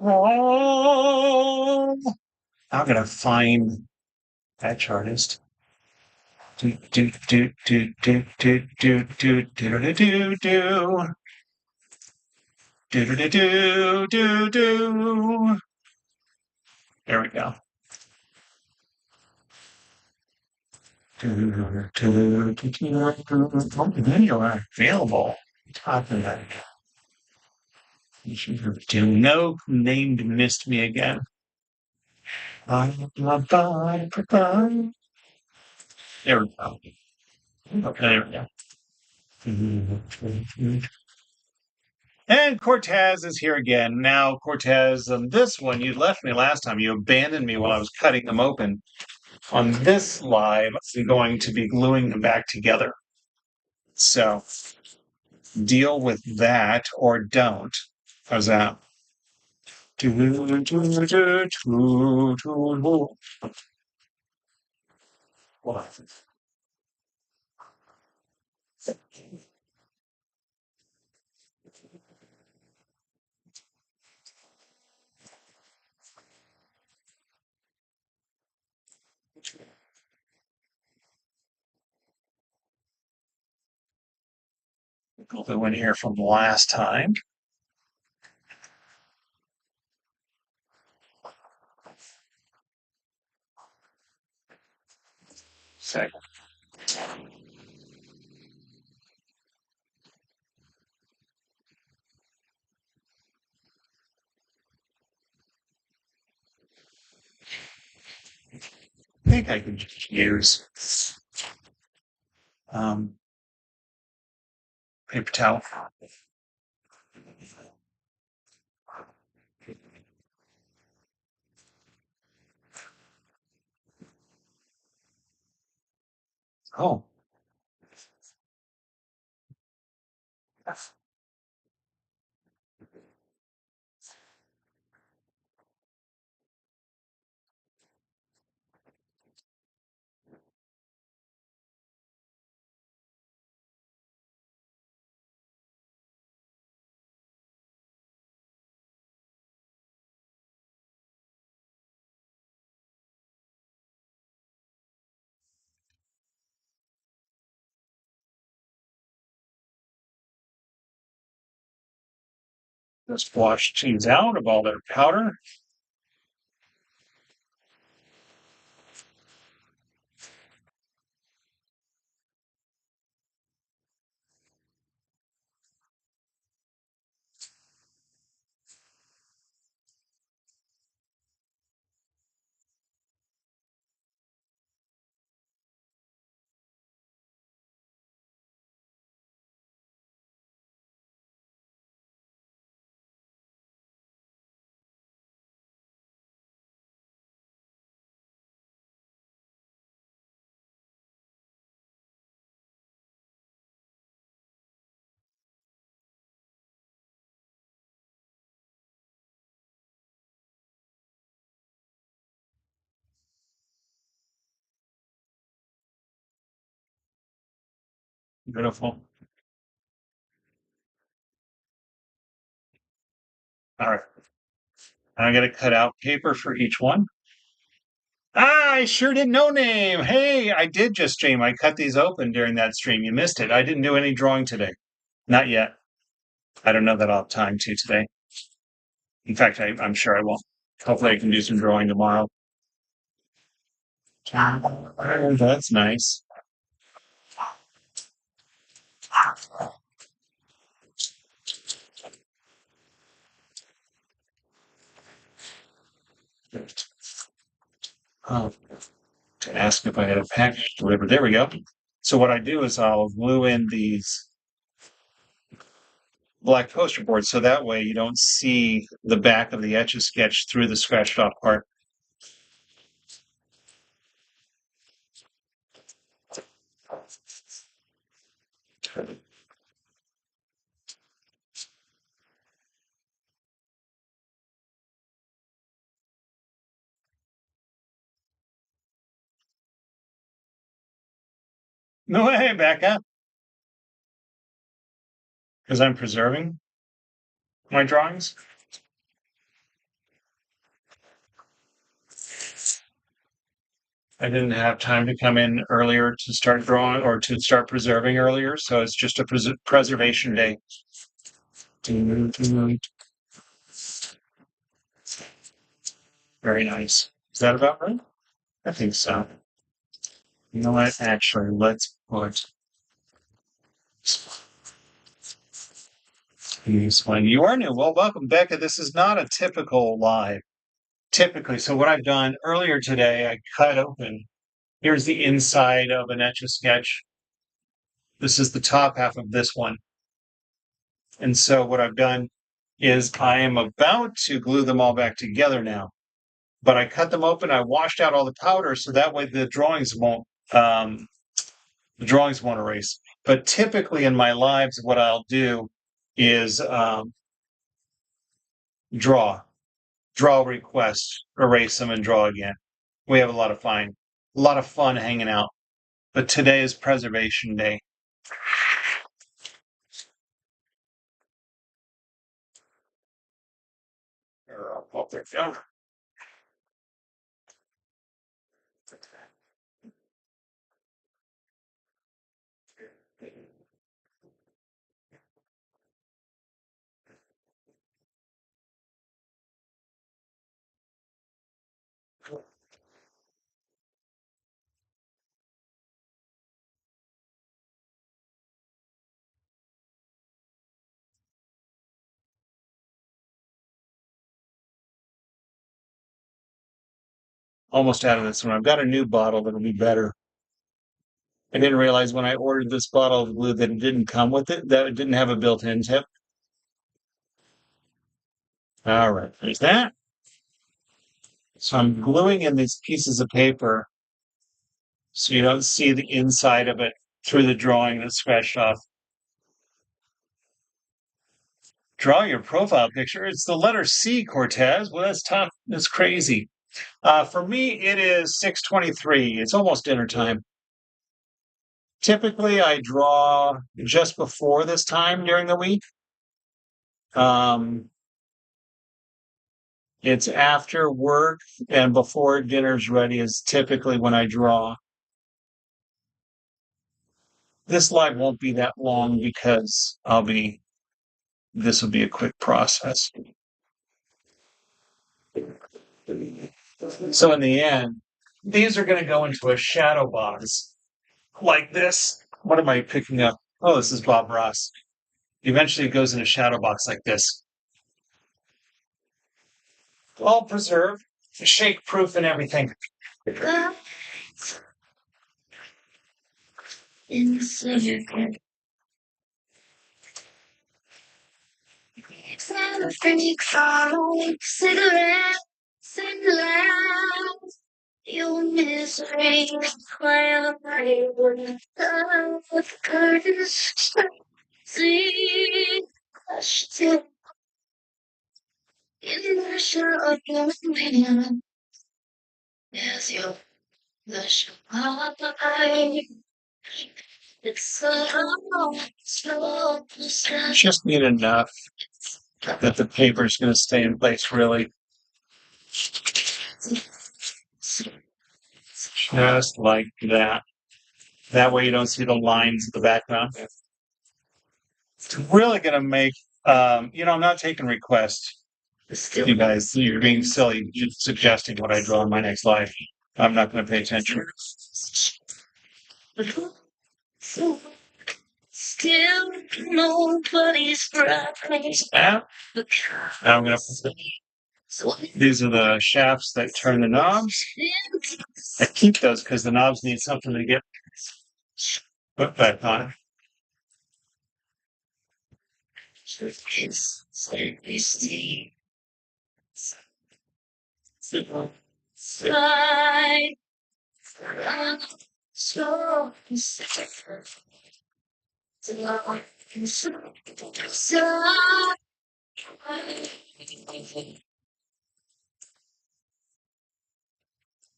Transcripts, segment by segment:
Oh, I'm gonna find Etch artist. Do do do do do do do do do do do do do do do do do. There we go. Video available. Talking about do no named missed me again. There we go. Okay, there we go. And Cortez is here again. Now, Cortez, on this one, you left me last time. You abandoned me while I was cutting them open. On this live, I'm going to be gluing them back together. So deal with that or don't. How's that? The one here from last time. Second. I think I can just use paper towel. Oh. Just wash things out of all their powder. Beautiful. All right. I'm going to cut out paper for each one. I sure didn't know name. Hey, I did just stream. I cut these open during that stream. You missed it. I didn't do any drawing today. Not yet. I don't know that I'll have time to today. In fact, I'm sure I won't. Hopefully I can do some drawing tomorrow. That's nice. Oh, to ask if I had a package delivered. There we go. So what I do is I'll glue in these black poster boards so that way you don't see the back of the Etch A Sketch through the scratched off part. No way, Becca, because I'm preserving my drawings. I didn't have time to come in earlier to start drawing or to start preserving earlier, so it's just a preservation day. Very nice. Is that about right? I think so. You know what? Actually, let's put this one. You are new. Well, welcome, Becca. This is not a typical live. Typically, so what I've done earlier today, I cut open. Here's the inside of an Etch A Sketch. This is the top half of this one. And so what I've done is I am about to glue them all back together now. But I cut them open. I washed out all the powder so that way um, the drawings won't erase. But typically in my lives, what I'll do is draw, draw requests, erase them, and draw again. We have a lot of fun hanging out. But today is preservation day. Oh, there we go. Almost out of this one. I've got a new bottle that'll be better. I didn't realize when I ordered this bottle of glue that it didn't come with it, that it didn't have a built-in tip. All right, there's that. So I'm gluing in these pieces of paper so you don't see the inside of it through the drawing that's scratched off. Draw your profile picture. It's the letter C, Cortez. Well, that's tough. That's crazy. For me, it is 6:23. It's almost dinner time. Typically, I draw just before this time during the week. It's after work and before dinner's ready is typically when I draw. This live won't be that long because this will be a quick process. So in the end, these are going to go into a shadow box like this. What am I picking up? Oh, this is Bob Ross. Eventually it goes in a shadow box like this. All preserved, shake proof and everything. Your misery, my curtains, see, still in the shadow of your hand, as your blush it's so just need enough that the paper is going to stay in place, really. Just like that. That way you don't see the lines in the background. It's really going to make, I'm not taking requests. You guys, you're being silly, just suggesting what I draw in my next life. I'm not going to pay attention. Still, nobody's breath. Now I'm going to. These are the shafts that turn the knobs. I keep those because the knobs need something to get put back on.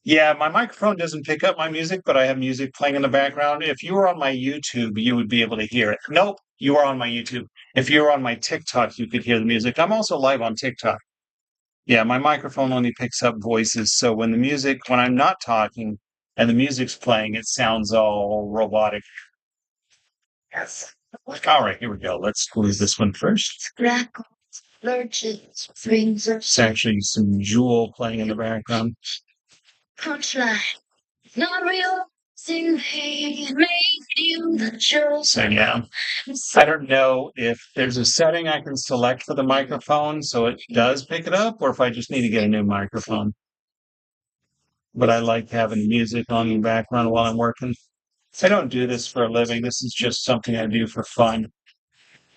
Yeah, my microphone doesn't pick up my music, but I have music playing in the background. If you were on my YouTube, you would be able to hear it. Nope, you are on my YouTube. If you were on my TikTok, you could hear the music. I'm also live on TikTok. Yeah, my microphone only picks up voices. So when I'm not talking, and the music's playing, it sounds all robotic. Yes. All right, here we go. Let's glue this one first. Crackles, lurches, rings of It's actually some jewel playing in the background. punchline. Not real. Sing hey, made you the show. So yeah, I don't know if there's a setting I can select for the microphone so it does pick it up, or if I just need to get a new microphone. But I like having music on in the background while I'm working. I don't do this for a living. This is just something I do for fun.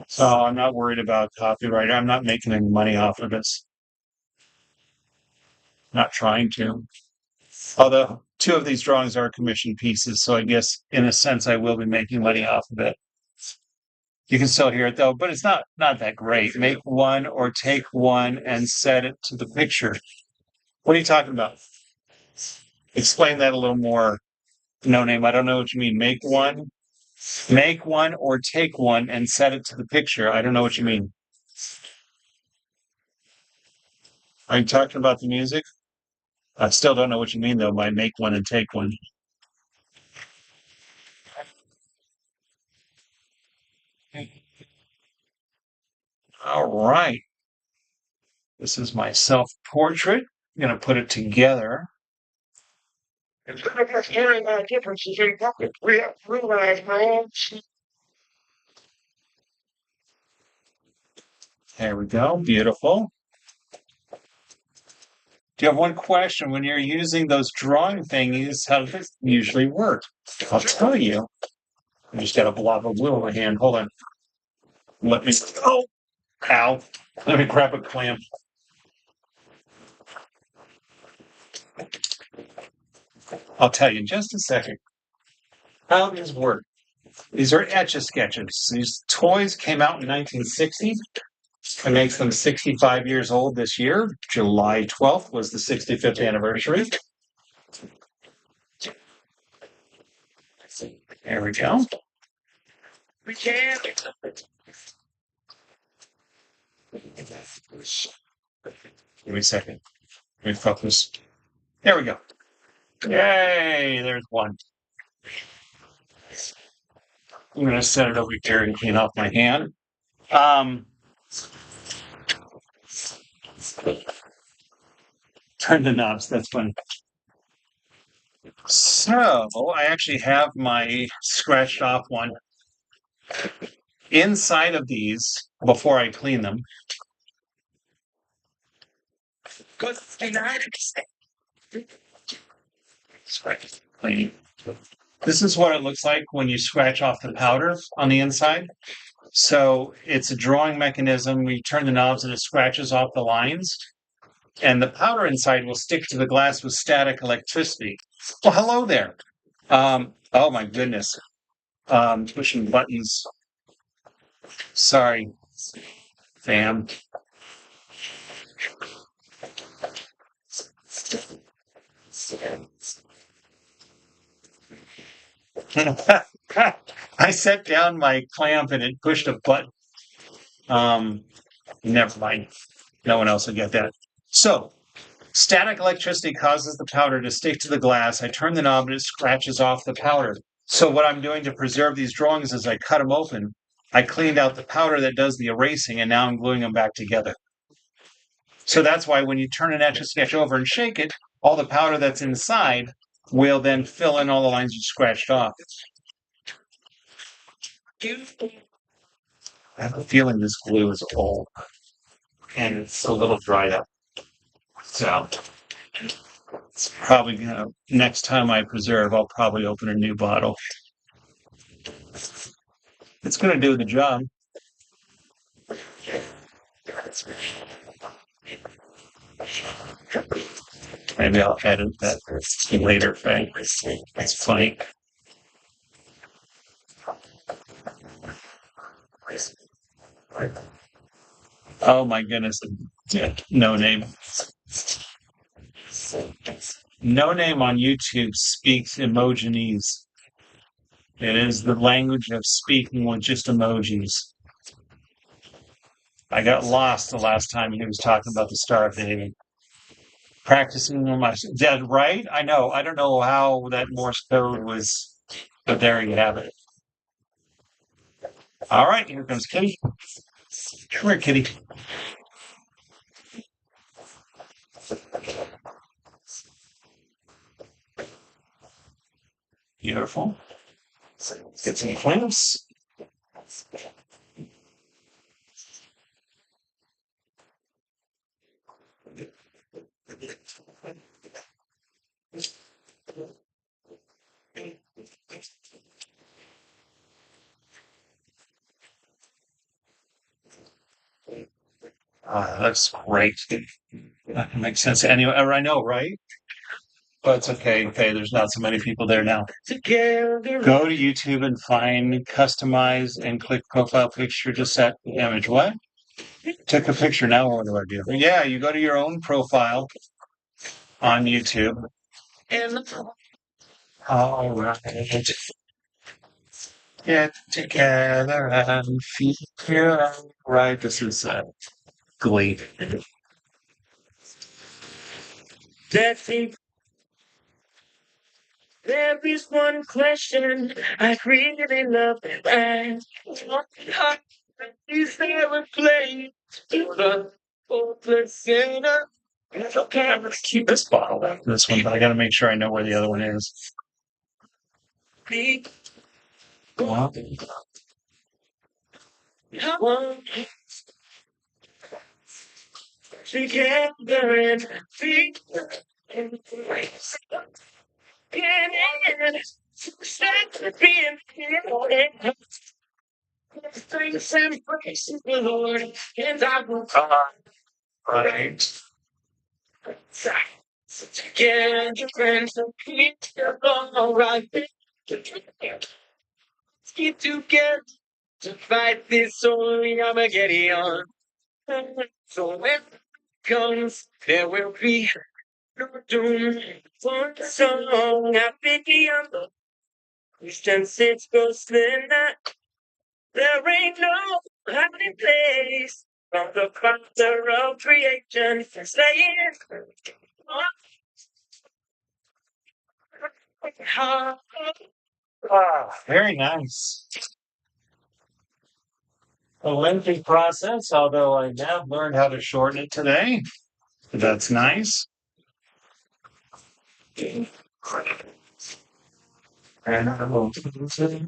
So I'm not worried about copyright. I'm not making any money off of this. Not trying to. Although two of these drawings are commissioned pieces, so I guess in a sense I will be making money off of it. You can still hear it though, but it's not that great. Make one or take one and set it to the picture. What are you talking about? Explain that a little more. No name. I don't know what you mean. Make one or take one and set it to the picture. I don't know what you mean. Are you talking about the music? I still don't know what you mean though by make one and take one. All right. This is my self-portrait. I'm going to put it together. There we go. Beautiful. Do you have one question when you're using those drawing thingies? How does it usually work? I'll tell you. I just got a blob of glue in my hand. Hold on. Let me. Oh, ow. Let me grab a clamp. I'll tell you in just a second. How these work. These are Etch A Sketches. These toys came out in 1960. It makes them 65 years old this year. July 12th was the 65th anniversary. There we go. Give me a second. Let me focus. There we go. Yay, there's one. I'm going to set it over here and clean off my hand. Turn the knobs. That's fun. So I actually have my scratched off one. Inside of these, before I clean them, cleaning. This is what it looks like when you scratch off the powder on the inside. So it's a drawing mechanism. We turn the knobs and it scratches off the lines. And the powder inside will stick to the glass with static electricity. Well, hello there. Oh my goodness. Pushing buttons. Sorry, fam. I set down my clamp and it pushed a button. Never mind. No one else will get that. So, static electricity causes the powder to stick to the glass. I turn the knob and it scratches off the powder. So what I'm doing to preserve these drawings is I cut them open. I cleaned out the powder that does the erasing, and now I'm gluing them back together. So that's why when you turn an Etch A Sketch over and shake it, all the powder that's inside will then fill in all the lines you scratched off. I have a feeling this glue is old, and it's a little dried up. So it's probably next time I preserve, I'll probably open a new bottle. It's gonna do the job. Maybe I'll edit that later, Frank. That's funny. Oh my goodness. No name. No name on YouTube speaks emojis. It is the language of speaking with just emojis. I got lost the last time he was talking about the Star of David. Practicing on my, that right? I know. I don't know how that Morse code was, but there you have it. All right, here comes Kitty. Come here, Kitty. Beautiful. Let's get some clamps. That's great. That makes sense. Anyway, I know, right? But it's okay. Okay, there's not so many people there now. Go to YouTube and find customize and click profile picture to set the image. What? Took a picture. Now what do I do? Yeah, you go to your own profile on YouTube. All right. Get together and feel right. This is Glee. There is one question I really love and is there a place for the hopeless sinner? Okay, I'm gonna keep this bottle after this one, but I gotta make sure I know where the other one is. Well, together and think and being thanks and praise the Lord, and I will come. Right. Together and keep all right. Keep together to fight this only Armageddon. So when it comes, there will be no doom. For the song I begin, Christian sits go slender. There ain't no hiding place from the Father of creation. Saying, very nice. A lengthy process, although I have learned how to shorten it today. That's nice. And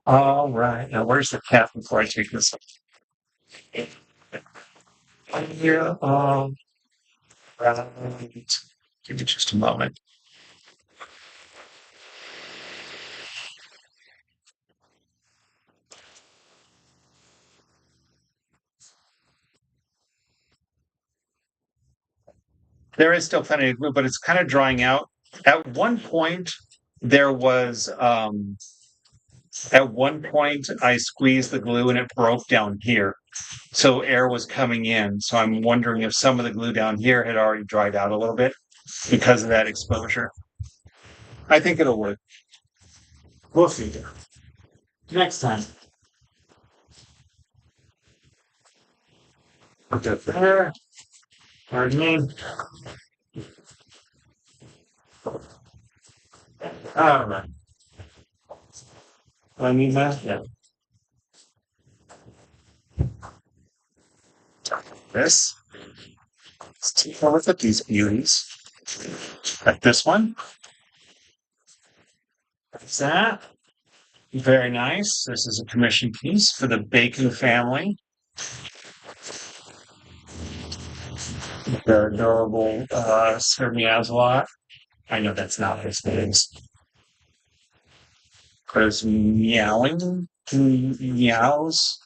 all right. Now, where's the cat before I take this? Here. Right. Give me just a moment. There is still plenty of glue, but it's kind of drying out. At one point, there was at one point I squeezed the glue and it broke down here. So air was coming in. So I'm wondering if some of the glue down here had already dried out a little bit because of that exposure. I think it'll work. We'll see. Next time. Put that there. Pardon me. All right. Let me mess that. This. Let's take a look at these beauties. Like this one. That's that. Very nice. This is a commission piece for the Bacon family. Their adorable Sir Meow-a-Lot. I know that's not his name. Because meowing, meows.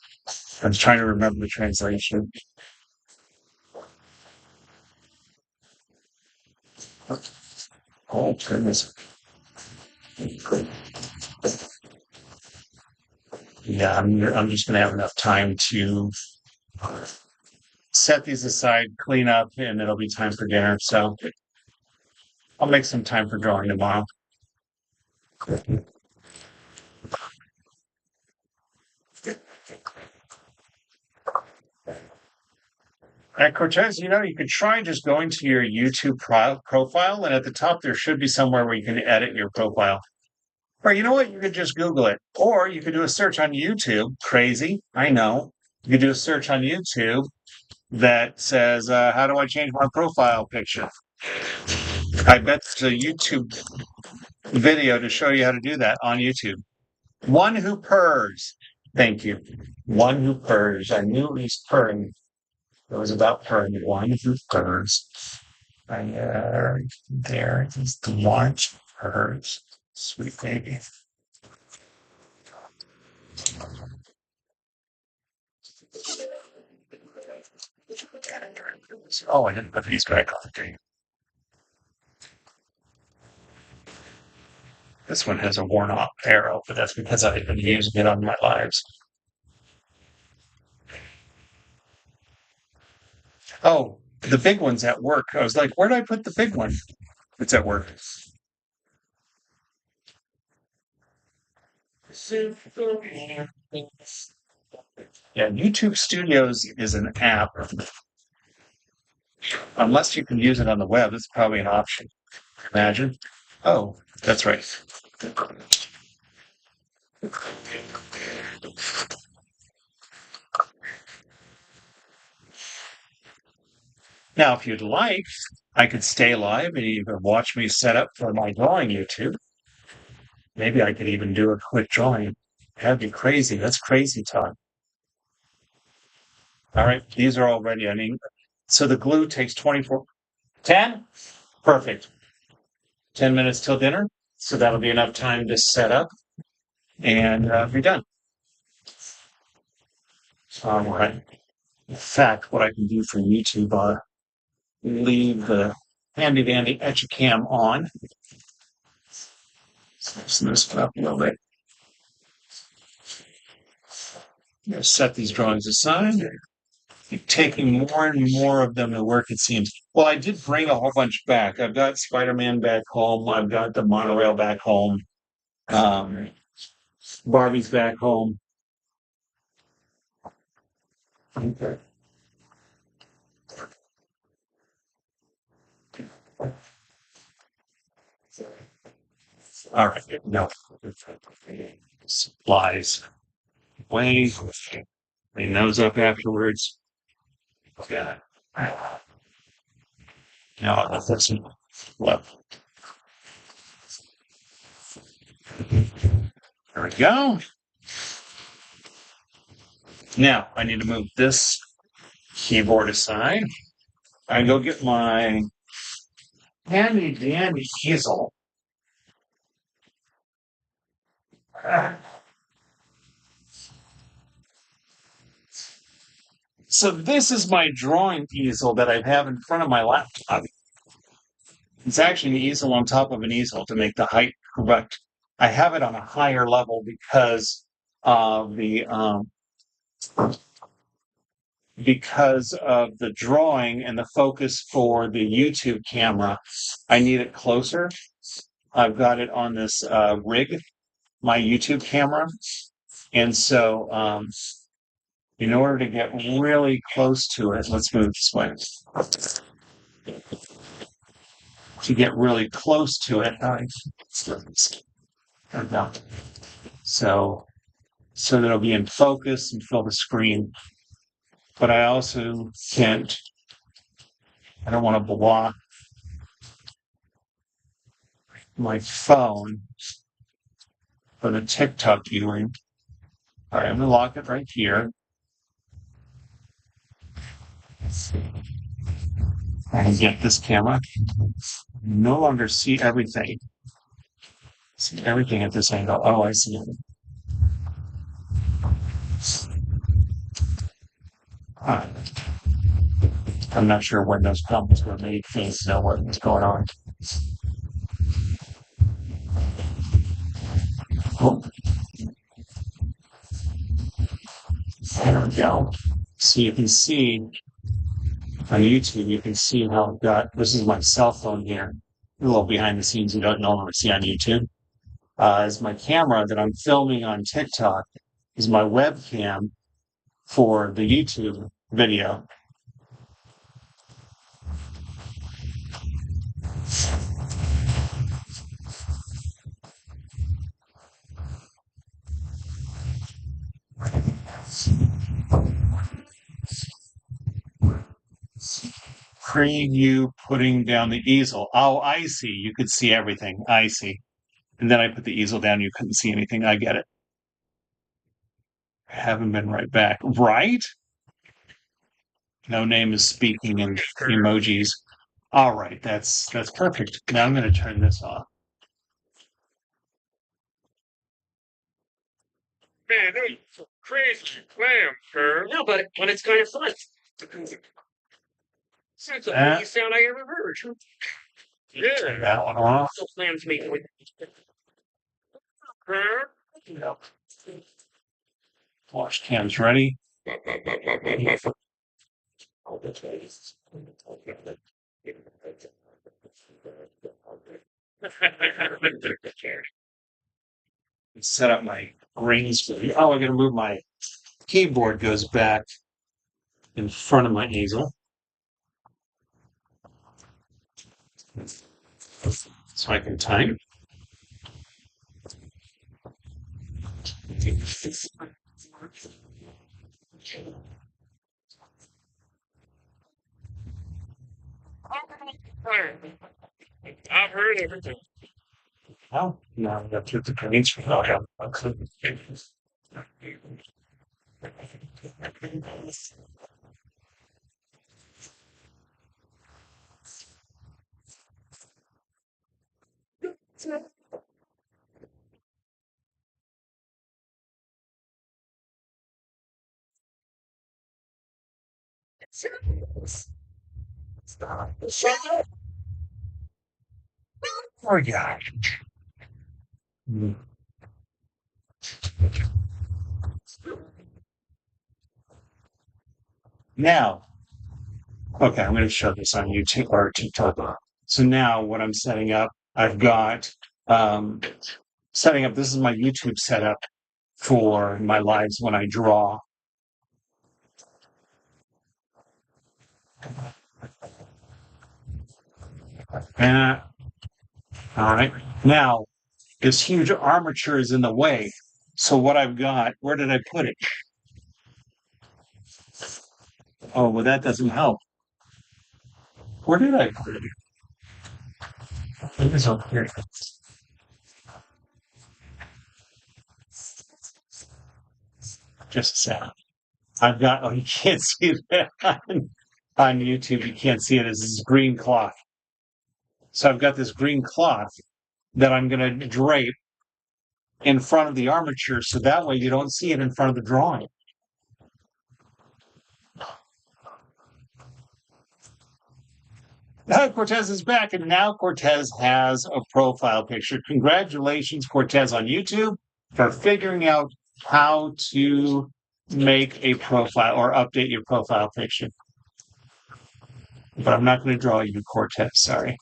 I'm trying to remember the translation. Oh goodness. Yeah, I'm just gonna have enough time to set these aside, clean up, and it'll be time for dinner. So I'll make some time for drawing tomorrow. And Cortez, you could try just going to your YouTube profile, and at the top there should be somewhere where you can edit your profile. Or you know what? You could just Google it. Or you could do a search on YouTube. Crazy, I know. You could do a search on YouTube that says, how do I change my profile picture? I bet it's a YouTube video to show you how to do that on YouTube. One who purrs. Thank you. One who purrs. I knew he was purring. It was about purring. One who purrs. There is the one who purrs. Sweet baby. Oh, I didn't put these back on. Okay. This one has a worn off arrow, but that's because I've been using it on my lives. Oh, the big one's at work. I was like, where did I put the big one? It's at work. Yeah, YouTube Studios is an app. Unless you can use it on the web, it's probably an option. Imagine. Oh, that's right. Now, if you'd like, I could stay live and you could watch me set up for my drawing YouTube. Maybe I could even do a quick drawing. That'd be crazy. That's crazy time. All right, these are all ready. I mean, so the glue takes 24, 10? Perfect. 10 minutes till dinner. So that'll be enough time to set up and be done. All right. In fact, what I can do for YouTube, leave the handy dandy Etch A Cam on. Loosen this one up a little bit. I'm going to set these drawings aside. Keep taking more and more of them to work, it seems. Well, I did bring a whole bunch back. I've got Spider-Man back home. I've got the monorail back home. Um, Barbie's back home. Okay. All right. No. Supplies. Way. Clean those up afterwards. Yeah. Now I'll put some left. There we go. Now I need to move this keyboard aside. I go get my handy dandy easel. So this is my drawing easel that I have in front of my laptop. It's actually an easel on top of an easel to make the height correct. I have it on a higher level because of the drawing and the focus for the YouTube camera. I need it closer. I've got it on this rig, my YouTube camera, and so in order to get really close to it, let's move this way. To get really close to it, so that it'll be in focus and fill the screen. But I also can't. I don't want to block my phone for the TikTok viewing. All right, I'm gonna lock it right here. I can get this camera. No longer see everything. See everything at this angle. Oh, I see it. I'm not sure when those comments were made. Please know what was going on. Oh. There we go. So you can see on YouTube, you can see how I've got, this is my cell phone here, a little behind the scenes you don't normally see on YouTube. Is my camera that I'm filming on TikTok, is my webcam for the YouTube video. preview putting down the easel. Oh, I see. You could see everything. I see. And then I put the easel down. You couldn't see anything. I get it. Haven't been right back. Right? No name is speaking in emojis. All right. That's perfect. Now I'm going to turn this off. Man, that's some crazy clam, sir. No, but it's kind of fun. That's the funniest sound I ever heard. Turn Yeah. that one off. So clams make with. Yep. Wash cam's ready. Set up my green screen. Oh, I'm going to move my keyboard goes back in front of my easel. So I can type. I've heard everything. Oh, now I've got to the green screen. Oh, yeah. Okay. Oh, yeah. Now, okay, I'm going to show this on YouTube or TikTok. So now what I'm setting up, I've got setting up, this is my YouTube setup for my lives when I draw. All right. Now, this huge armature is in the way. So what I've got, where did I put it? Oh, well, that doesn't help. Where did I put it? It is over here. Just a second. I've got, oh, you can't see that on YouTube. You can't see it as this green cloth. So I've got this green cloth that I'm going to drape in front of the armature so that way you don't see it in front of the drawing. Cortez is back, and now Cortez has a profile picture. Congratulations, Cortez, on YouTube for figuring out how to make a profile or update your profile picture. But I'm not going to draw you, Cortez. Sorry.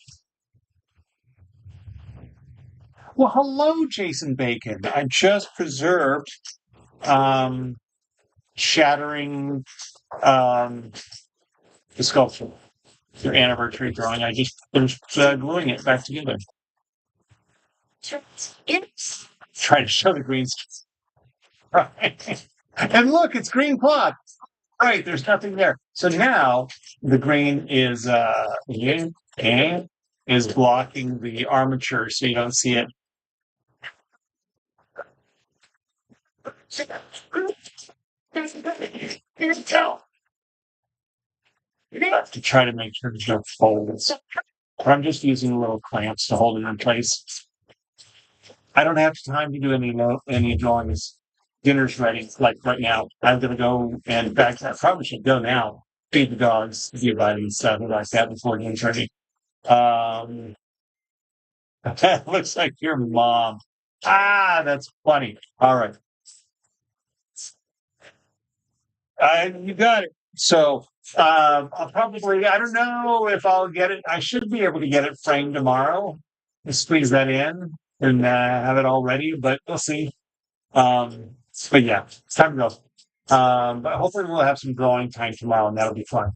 Well, hello, Jason Bacon. I just preserved shattering the sculpture. Your anniversary drawing. I just finished gluing it back together. Trying to show the green. Right. And look, it's green cloth. Right, there's nothing there. So now the green is is blocking the armature, so you don't see it. To try to make sure there's no folds. But I'm just using little clamps to hold it in place. I don't have time to do any drawings. Dinner's ready, like right now. I'm gonna go, and in fact, I probably should go now. Feed the dogs, give vitamins, stuff like that before dinner's ready. That looks like your mom. Ah, that's funny. All right. You got it. So I'll probably, I don't know if I'll get it. I should be able to get it framed tomorrow. Squeeze that in and have it all ready, but we'll see. But yeah, it's time to go. But hopefully we'll have some drawing time tomorrow, and that'll be fun.